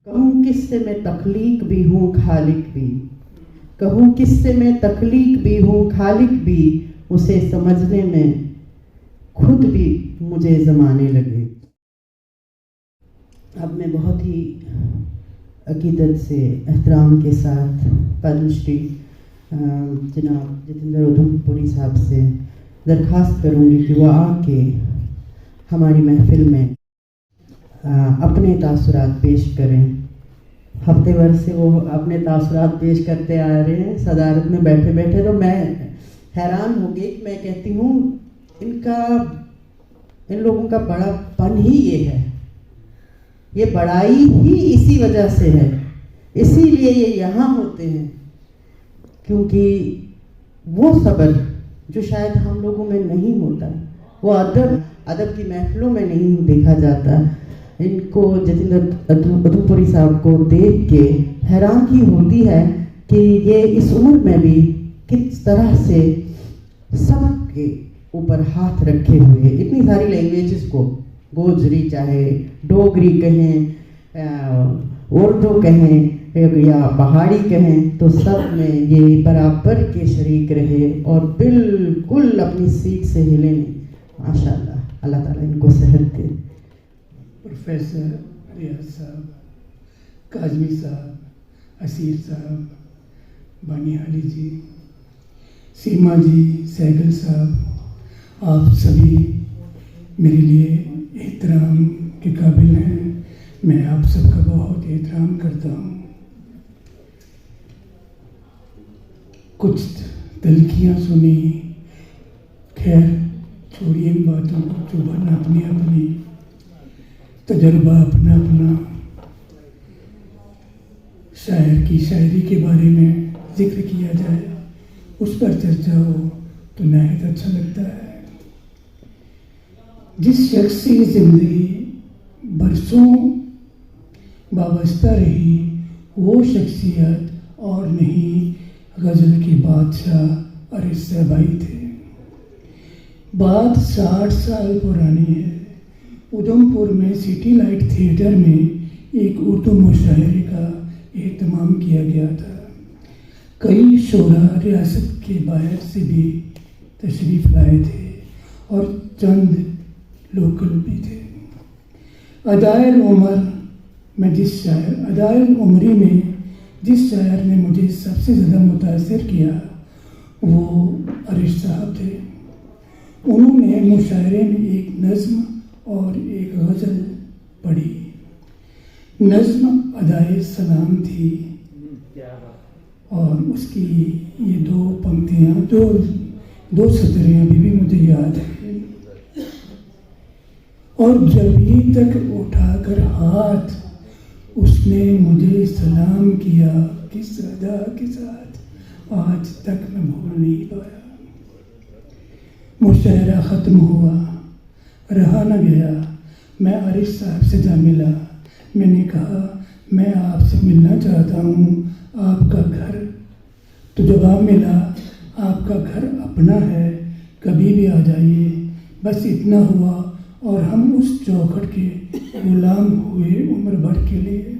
कहूँ किससे मैं तख्लीक भी हूँ खालिक भी, कहूँ किससे मैं तख्लीक भी हूँ खालिक भी, उसे समझने में खुद भी मुझे ज़माने लगे। अब मैं बहुत ही अकीदत से एहतराम के साथ पद्मश्री जनाब जतिंदर उधमपुरी साहब से दरख्वास्त करूँगी कि वो आके हमारी महफिल में अपने तासुरात पेश करें। हफ्ते भर से वो अपने तासुरात पेश करते आ रहे हैं सदारत में बैठे बैठे, तो मैं हैरान हो गई। मैं कहती हूँ इन लोगों का बड़ापन ही ये है, ये बड़ाई ही इसी वजह से है, इसीलिए ये यहाँ होते हैं, क्योंकि वो सब्र जो शायद हम लोगों में नहीं होता, वो अदब की महफिलों में नहीं देखा जाता। इनको जतिंदर उधमपुरी साहब को देख के हैरानगी होती है कि ये इस उम्र में भी किस तरह से सबके ऊपर हाथ रखे हुए, इतनी सारी लैंग्वेजेस को, गोजरी चाहे डोगरी कहें, उर्दू कहें या पहाड़ी कहें, तो सब में ये बराबर के शरीक रहे और बिल्कुल अपनी सीट से हिले नहीं। माशाअल्लाह, अल्लाह ताला इनको सेहत दे। प्रोफेसर रियाज साहब, काजमी साहब, असीर साहब, बानी हाली जी, सीमा जी, सहगल साहब, आप सभी मेरे लिए एहतराम के काबिल हैं। मैं आप सबका बहुत एहतराम करता हूँ। कुछ तलखियाँ सुनी, खैर छोड़िए इन बातों को, चुभन अपनी अपनी, तजर्बा अपना अपना। शायर की शायरी के बारे में जिक्र किया जाए, उस पर चर्चा हो तो नहायत अच्छा लगता है। जिस शख्स की जिंदगी बरसों वाबस्ता रही, वो शख्सियत और नहीं गज़ल के बादशाह अरिस भाई थे। बात 60 साल पुरानी है। उधमपुर में सिटी लाइट थिएटर में एक उर्दू मुशायरे का एहतमाम किया गया था। कई शोरा रियासत के बाहर से भी तशरीफ़ लाए थे और चंद लोकल भी थे। अदायल उमरी में जिस शायर ने मुझे सबसे ज़्यादा मुतासिर किया वो अरिश साहब थे। उन्होंने मुशायरे में एक नज़्म और एक गज़ल पढ़ी। नज़्म अदाए सलाम थी और उसकी ये दो पंक्तियाँ, दो सतरें अभी भी मुझे याद है। और जभी तक उठाकर हाथ उसने मुझे सलाम किया, किस अदा के साथ आज तक मैं भूल नहीं पाया। मुशायरा ख़त्म हुआ, रहा न गया। मैं अरिश साहब से जा मिला। मैंने कहा मैं आपसे मिलना चाहता हूँ, आपका घर? तो जवाब मिला आपका घर अपना है, कभी भी आ जाइए। बस इतना हुआ और हम उस चौखट के गुलाम हुए उम्र भर के लिए।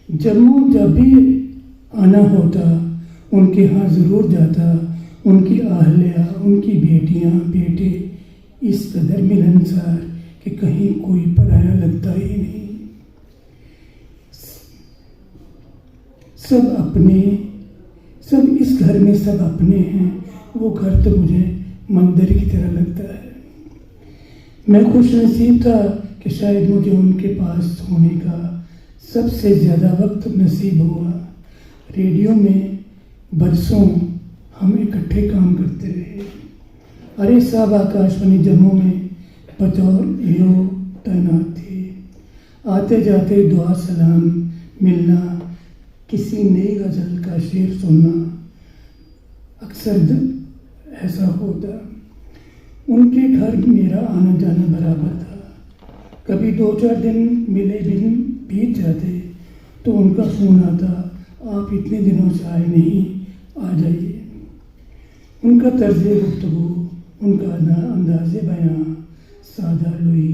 जम्मू जब भी आना होता उनके यहाँ ज़रूर जाता। उनकी आहलिया, उनकी बेटियाँ बेटे इस कदर मिलनसार कि कहीं कोई पराया लगता ही नहीं। सब अपने, सब इस घर में सब अपने हैं। वो घर तो मुझे मंदिर की तरह लगता है। मैं खुश नसीब था कि शायद मुझे उनके पास होने का सबसे ज़्यादा वक्त नसीब हुआ। रेडियो में बरसों हम इकट्ठे काम करते रहे। अरिश साहब आकाशवाणी जम्मू में बतौर ईओ तैनात थे। आते जाते दुआ सलाम, मिलना, किसी नई गज़ल का शेर सुनना, अक्सर ऐसा होता। उनके घर मेरा आना जाना बराबर था। कभी 2-4 दिन मिले बिन बीत जाते तो उनका फ़ोन आता, आप इतने दिनों से आए नहीं, आ जाइए। उनका तर्ज़ गुफ्तगू, उनका अंदाज़े बयां सादा लुई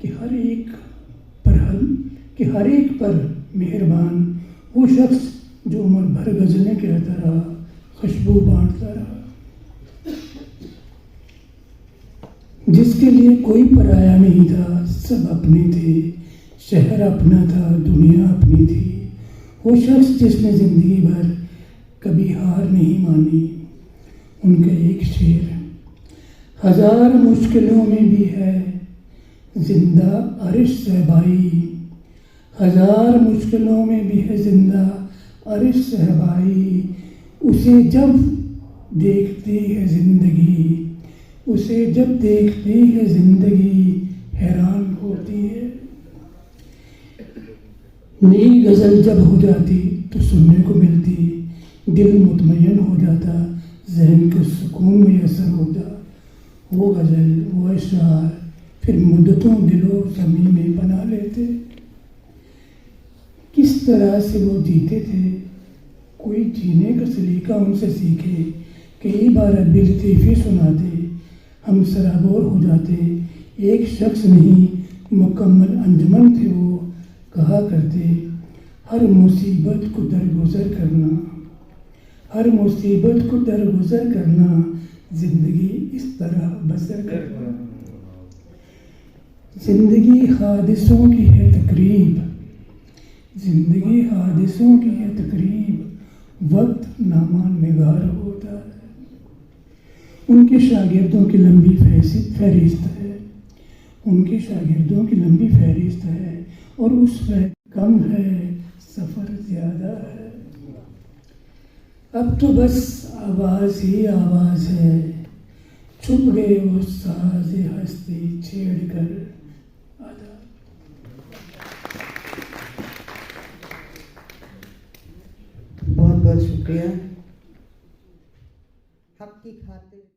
कि हर एक पर کہ ہر ایک پر مہربان وہ شخص جو عمر بھر غزلیں کہتا رہا، خوشبو بانٹتا رہا، جس کے لیے کوئی پرایا نہیں تھا، سب اپنے تھے، شہر اپنا تھا، دنیا اپنی تھی، وہ شخص جس نے زندگی بھر کبھی ہار نہیں مانی۔ ان کا ایک شعر، ہزار مشکلوں میں بھی ہے زندہ عرش صہبائی، ہزار مشکلوں میں بھی ہے زندہ عرش صہبائی، اسے جب دیکھتی ہے زندگی، اسے جب دیکھتی ہے زندگی حیران ہوتی ہے۔ نئی غزل جب ہو جاتی تو سننے کو ملتی، دل مطمئن ہو جاتا، ذہن کو سکون میسر ہوتا، وہ غزل وہ اشعار پھر مدتوں دل و زمین میں بنا لیتے۔ کس طرح سے وہ جیتے تھے، کوئی جینے کا سلیقہ ان سے سیکھے، کئی بار بے لطیفی سناتے، ہم سرابور ہو جاتے، ایک شخص نہیں مکمل انجمن تھے وہ، کہا کرتے ہر مصیبت کو درگزر کرنا، ہر مصیبت کو درگزر کرنا، زندگی اس طرح بسر کرنا۔ زندگی حادثوں کی ہے تقریب، زندگی حادثوں کی ہے تقریب، وقت نامہ نگار ہوتا ہے۔ ان کے شاگردوں کی لمبی فہرست ہے، ان کے شاگردوں کی لمبی فہرست ہے، اور اس میں کم ہے سفر زیادہ ہے۔ اب تو بس آواز ہی آواز ہے، چھپ گئے وہ ساز ہستی چھیڑ کر آدھا۔ بہت بہت شکریہ۔ حق کی خاطر